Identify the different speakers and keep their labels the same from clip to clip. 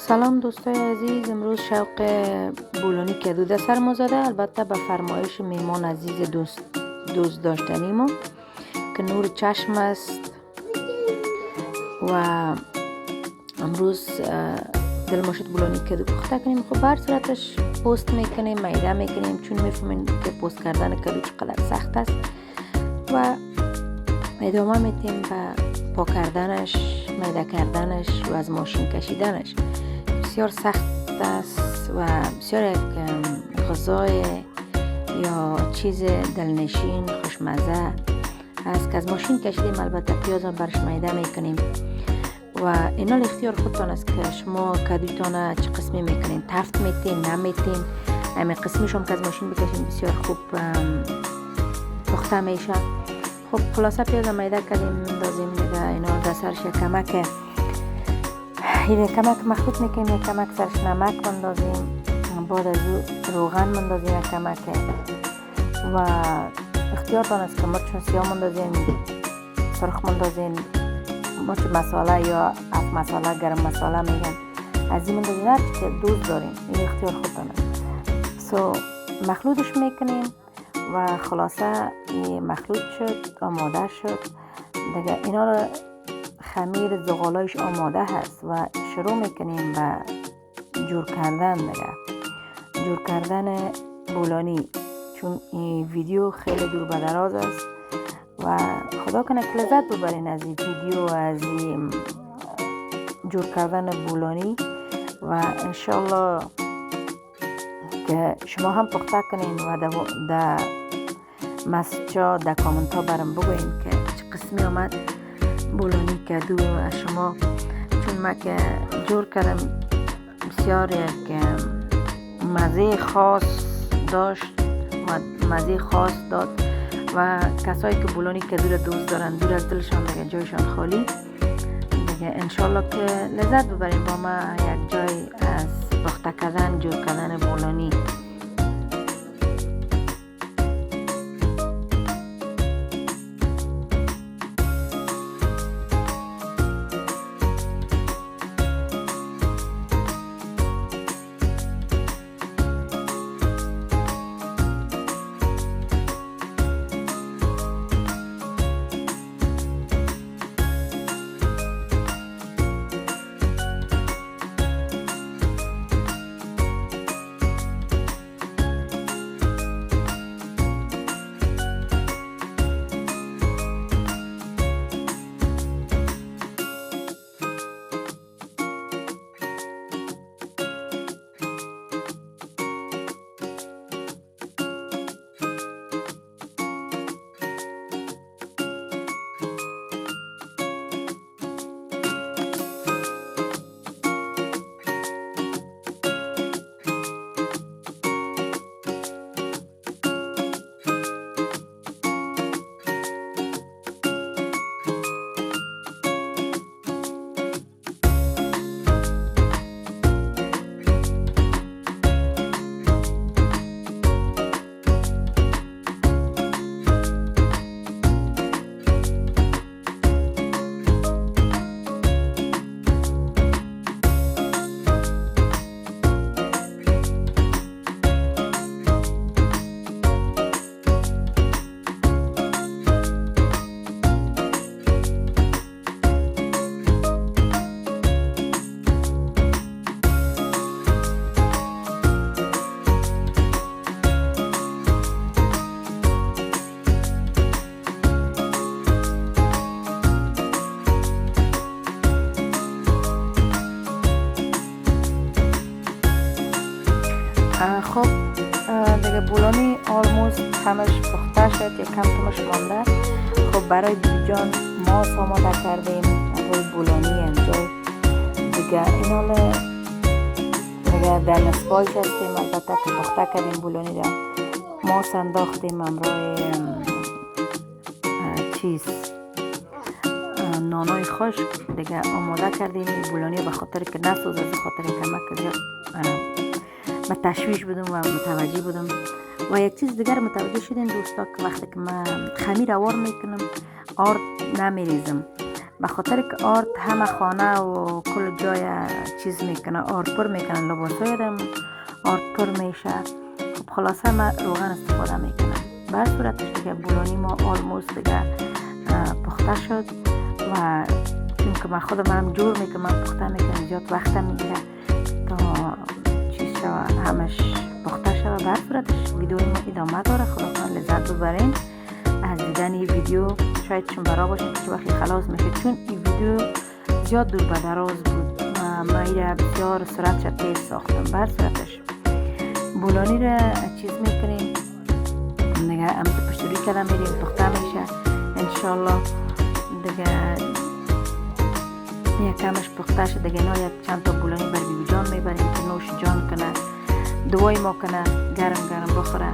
Speaker 1: سلام دوستای عزیز، امروز شوق بولانی کدو در سر ما زده. البته به فرمایش میمان عزیز دوست داشتنی ما که نور چشم است و امروز دل ما شد بولانی کدو پخته کنیم. خب بر صورتش پوست میکنیم، میده میکنیم، چون میفهمین که پوست کردن کدو چقدر سخت است و ادامه میتیم به پاک کردنش، میده کردنش و از ماشین کشیدنش. بسیار سخت است و بسیار یک غذای یا چیز دلنشین خوشمزه است که از ماشین کشیدیم. البته پیاز هم برش میده میکنیم و اینا اختیار خودتان است که شما کدوتان چه قسمی میکنین، تفت میتین نمیتین. همین قسمیش هم که از ماشین بکشین بسیار خوب پخته میشه. خب خلاصه پیاز هم میده کردیم، میندازیم دیگه. اینا در سرش کمک مخلوط میکنیم، یک کمک سرش نمک بندازیم، بعد از روغن بندازیم یک کمک و اختیارتان است که مرچ سیاه بندازین، سرخ بندازین، مرچ مساله یا اف مساله، گرم مساله میگن، از این بندازین هر چی که دوست دارین. این اختیار خودتان است. مخلوطش میکنیم و خلاصه این مخلوط شد، آماده شد دیگه. اینا رو خمیر زغالایش آماده هست و شروع میکنیم به جور کردن دیگه، جور کردن بولانی. چون این ویدیو خیلی دور به دراز است و خدا کنه که لذت ببرین از این ویدیو، از این جور کردن بولانی و انشالله که شما هم پخته کنین و در مسجا در کامنت ها برم بگوین که چه قسمی آمد بولانی کدو از شما. چون من که جور کردم بسیار یک مزه خاص داشت و مزه خاص داد و کسایی که بولانی کدو را دوست دارن دور از دلشان دیگه جایشان خالی دیگه. انشالله که لذت ببریم با ما یک جای از پخته کردن، جور کردن بولانی. خب دیگه بولانی آلموست همش پخته شد، یک کم تومش مانده. خب برای بیبی جان ماس آماده کردیم برای بولانی انجای دیگه. اینا دیگه در نصفایش هستیم. البته که پخته کردیم بولانی در ماس انداختیم همراه نانای خشک دیگه آماده کردیم بولانی. به خاطر که نسوزه، به خاطر کمک زیاد به تشویش بدم و متوجه بدم. و یک چیز دیگر متوجه شدین دوستا که وقتی که من خمیر آوار میکنم آرد نمیریزم. به خاطر که آرد همه خانه و کل جای چیز میکنه، آرد پر میکنه، لباسای دم آرد پر میشه. خب خلاصه من روغن استفاده میکنم. بر صورتش دیگه بولانی ما آلموست دیگه پخته شد و چون که من خودم هم جور میکنم، من پخته میکنم، زیاد وقت میگیره تا چیز شوه همش پخته شوه. بر صورتش ویدیوی ما ادامه داره. خدا کنه لذت ببرین از دیدن این ویدیو. شاید چون برا باشین که وقتی خلاص میشه، چون این ویدیو زیاد دور به دراز بود و ما ایره بسیار سرعتش تیز ساختم. بر صورتش بولانی را چیز میکنیم دیگه، هم پشت روی کلم میریم پخته میشه انشالله دیگه. یکمش پخته شد دیگه، اینا یک چند تا بولانی بر بیبی جان میبریم که نوش جان کنه، دوای ما کنه، گرم گرم بخوره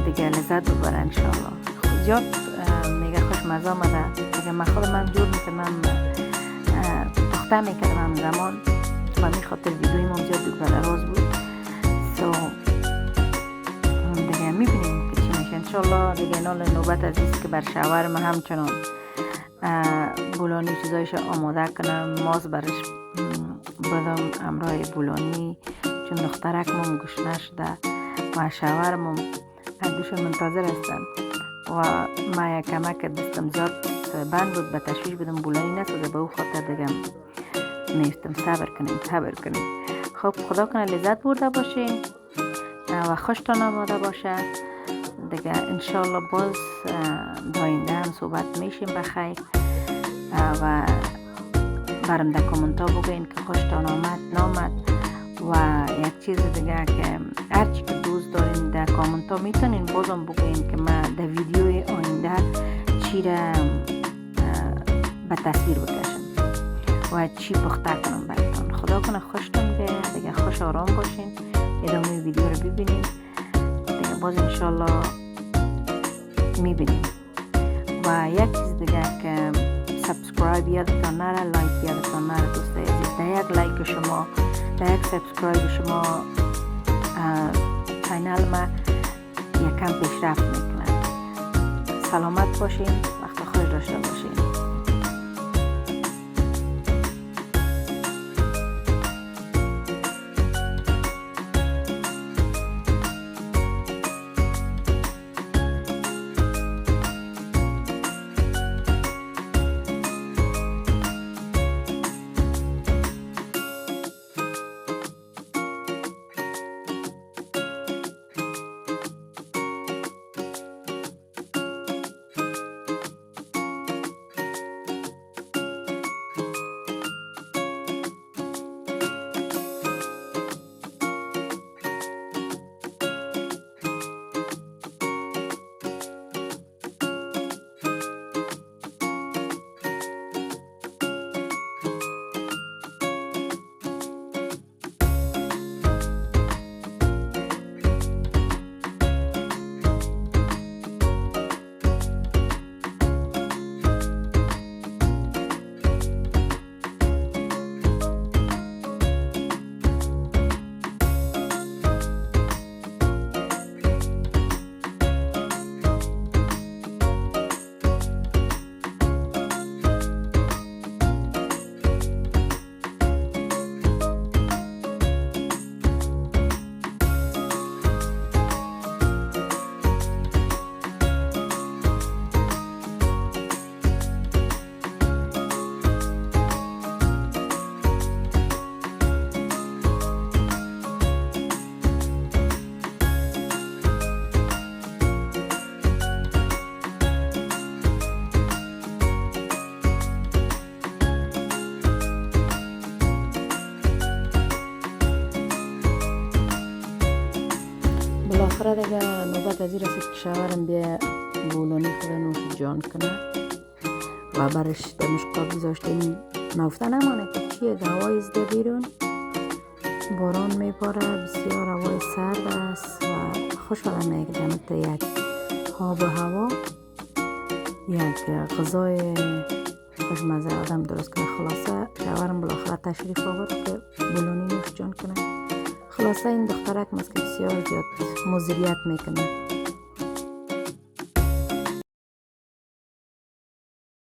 Speaker 1: دیگه، لذت ببره انشالله. زیاد میگه خوش مزه آمده دیگه. من خودم هم جور میکنم، پخته میکردم هم زمان و می خاطر ویدیوی ما زیاد دور دراز بود. دیگه میبینیم که چی میشه انشالله دیگه. اینا نوبت عزیز که بر شاورما همچنان بولانی چیزایش آماده کنم، ماز برش بدم امرای بولانی، چون دخترکمون گشنه شده و شاورما دوشون منتظر هستن و ما یک کمک دستم زیاد بند بود، به تشویش بدم بولانی نسوزه، به او خاطر دیگه میفتم صبر کنیم. خب خدا کنه لذت برده باشین و خوشتان آماده باشه دیگه. انشالله باز داینده هم صحبت میشیم بخیر و برم در کامنت ها بگوین که خوشتان آمد نامد. و یک چیز دیگه که هرچی که دوست دارین در کامنت ها میتونین بازم بگوین که من در ویدیوی آینده چی را به تصویر بکشم و چی پخته کنم براتون. خدا کنه خوشتون بیاد دیگه، خوش آرام باشین، ادامه ویدیو رو ببینین دیگه. باز انشالله میبینیم. و یک چیز دیگه که سابسکرایب یادتان نره، لایک یادتان نره دوستای عزیز. در یک لایک شما، در یک سابسکرایب شما چینل ما یکم پیشرفت میکنه. سلامت باشین، وقت خوش داشته باشین. بالاخره دیگه نوبت از این رسید که شوهرم بیا بولانی خود نوش جان کنه و برش در مشقاب گذاشتیم. نفته نمانه که چیه، هوای زده بیرون، باران میباره، بسیار هوای سرد است و خوشحالم میگه مثل یک آب و هوا، یک غذای خوشمزه آدم درست کنه. خلاصه شوهرم بالاخره تشریف آورد که بولانی نوش جان کنه. خلاصه این دخترک مسکه بسیار زیاد مزریت میکنه.